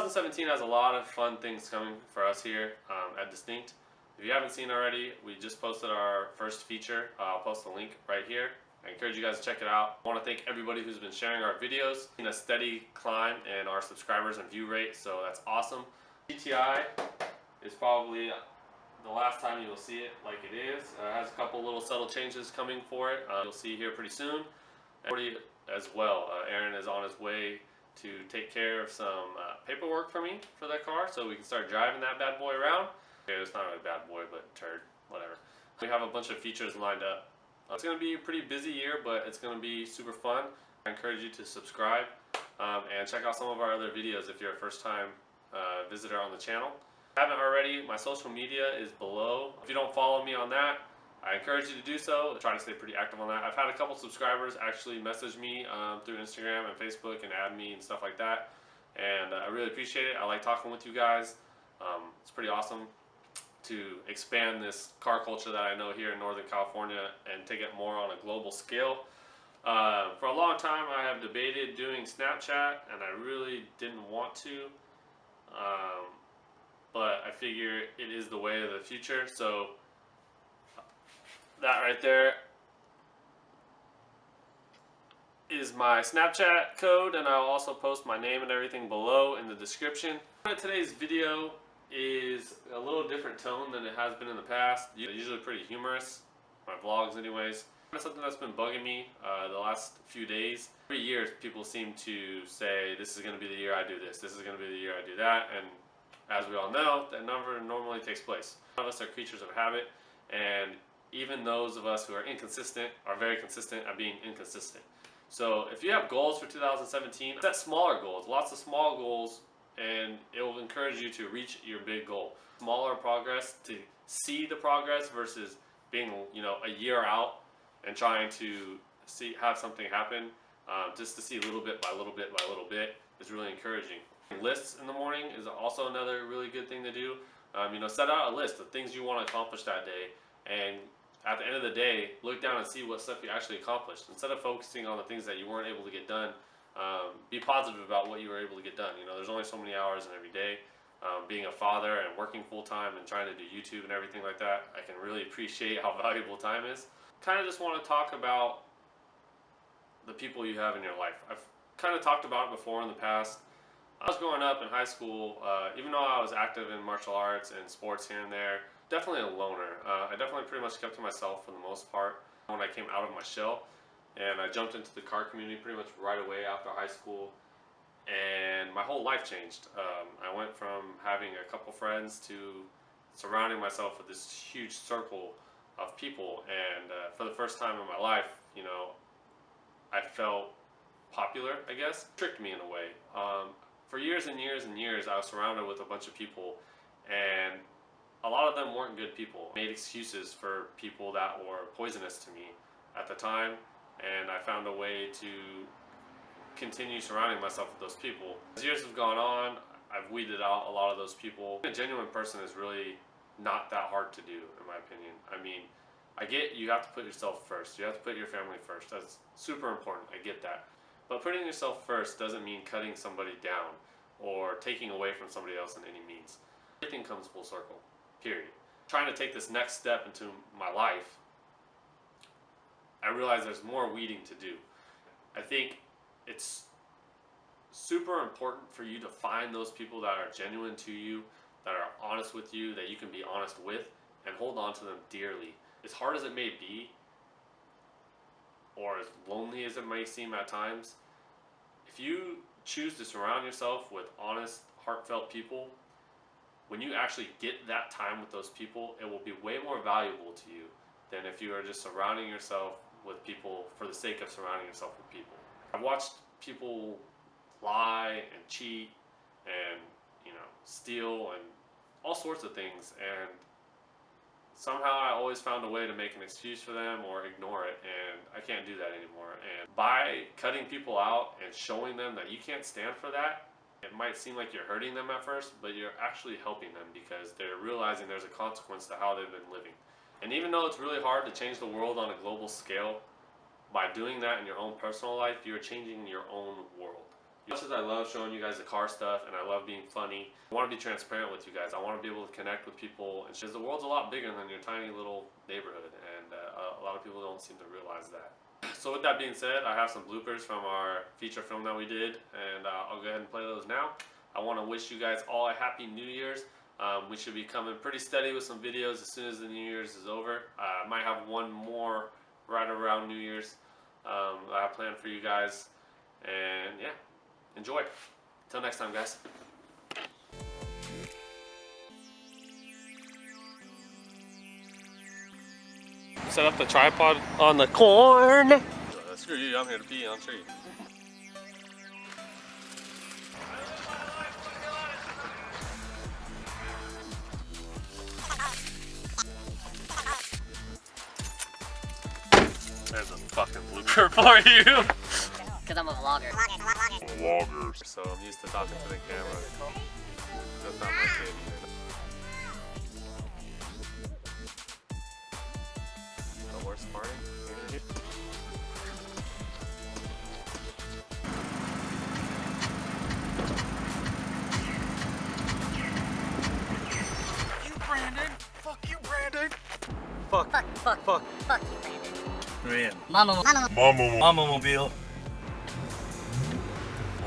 2017 has a lot of fun things coming for us here at Distinct. If you haven't seen already, we just posted our first feature. I'll post the link right here. I encourage you guys to check it out. I want to thank everybody who's been sharing our videos. Seen a steady climb in our subscribers and view rate, so that's awesome. GTI is probably the last time you will see it like it is. It has a couple little subtle changes coming for it. You'll see here pretty soon. And as well, Aaron is on his way to take care of some paperwork for me for that car, so we can start driving that bad boy around. Okay, it's not really a bad boy, but turd, whatever. We have a bunch of features lined up. It's going to be a pretty busy year, but it's going to be super fun. I encourage you to subscribe and check out some of our other videos if you're a first-time visitor on the channel. If you haven't already, my social media is below. If you don't follow me on that, I encourage you to do so. I try to stay pretty active on that. I've had a couple subscribers actually message me through Instagram and Facebook and add me and stuff like that. And I really appreciate it. I like talking with you guys. It's pretty awesome to expand this car culture that I know here in Northern California and take it more on a global scale. For a long time I have debated doing Snapchat, and I really didn't want to. But I figure it is the way of the future, so that right there is my Snapchat code, and I'll also post my name and everything below in the description. Today's video is a little different tone than it has been in the past. Usually pretty humorous, my vlogs anyways. It's something that's been bugging me the last few days. Every year people seem to say, this is going to be the year I do this, this is going to be the year I do that, and as we all know, that never normally takes place. A lot of us are creatures of habit, and even those of us who are inconsistent are very consistent at being inconsistent. So if you have goals for 2017, set smaller goals, lots of small goals, and it will encourage you to reach your big goal. Smaller progress, to see the progress versus being, a year out and trying to have something happen. Just to see little bit by little bit by little bit is really encouraging. Lists in the morning is also another really good thing to do. Set out a list of things you want to accomplish that day, and at the end of the day, look down and see what stuff you actually accomplished. Instead of focusing on the things that you weren't able to get done, be positive about what you were able to get done. There's only so many hours in every day. Being a father and working full-time and trying to do YouTube and everything like that, I can really appreciate how valuable time is. Kind of just want to talk about the people you have in your life. I've kind of talked about it before in the past. I was growing up in high school, even though I was active in martial arts and sports here and there, definitely a loner. I definitely pretty much kept to myself for the most part when I came out of my shell. And I jumped into the car community pretty much right away after high school, and my whole life changed. I went from having a couple friends to surrounding myself with this huge circle of people, and for the first time in my life, I felt popular, I guess. It tricked me in a way. For years and years and years, I was surrounded with a bunch of people, and a lot of them weren't good people. I made excuses for people that were poisonous to me at the time, and I found a way to continue surrounding myself with those people. As years have gone on, I've weeded out a lot of those people. A genuine person is really not that hard to do, in my opinion. I get you have to put yourself first. You have to put your family first. That's super important. I get that. But putting yourself first doesn't mean cutting somebody down or taking away from somebody else in any means. Everything comes full circle, period. Trying to take this next step into my life, I realize there's more weeding to do. I think it's super important for you to find those people that are genuine to you, that are honest with you, that you can be honest with, and hold on to them dearly. As hard as it may be, or as lonely as it may seem at times, if you choose to surround yourself with honest, heartfelt people, when you actually get that time with those people, it will be way more valuable to you than if you are just surrounding yourself with people for the sake of surrounding yourself with people. I've watched people lie and cheat and steal and all sorts of things, and somehow I always found a way to make an excuse for them or ignore it, and I can't do that anymore. And by cutting people out and showing them that you can't stand for that, it might seem like you're hurting them at first, but you're actually helping them because they're realizing there's a consequence to how they've been living. And even though it's really hard to change the world on a global scale, by doing that in your own personal life, you're changing your own world. As much as I love showing you guys the car stuff and I love being funny, I want to be transparent with you guys. I want to be able to connect with people, and because the world's a lot bigger than your tiny little neighborhood, and a lot of people don't seem to realize that. So with that being said, I have some bloopers from our feature film that we did, and I'll go ahead and play those now. I want to wish you guys all a happy New Year's. We should be coming pretty steady with some videos as soon as the New Year's is over. I might have one more right around New Year's that I have planned for you guys, and yeah. Enjoy. Until next time, guys. Set up the tripod on the corn. Screw you, I'm here to pee on tree. There's a fucking blooper for you. Because I'm a vlogger. Vloggers. So I'm used to talking to the camera. That's not my kid either. The worst party? You, Brandon! Fuck you, Brandon! Fuck you, Brandon. Mama mobile.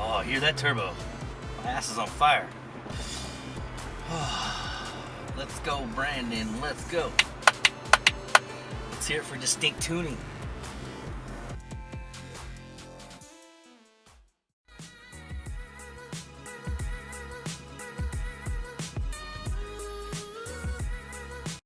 Oh, hear that turbo? My ass is on fire. Let's go, Brandon. Let's go. Let's hear it for distinct tuning.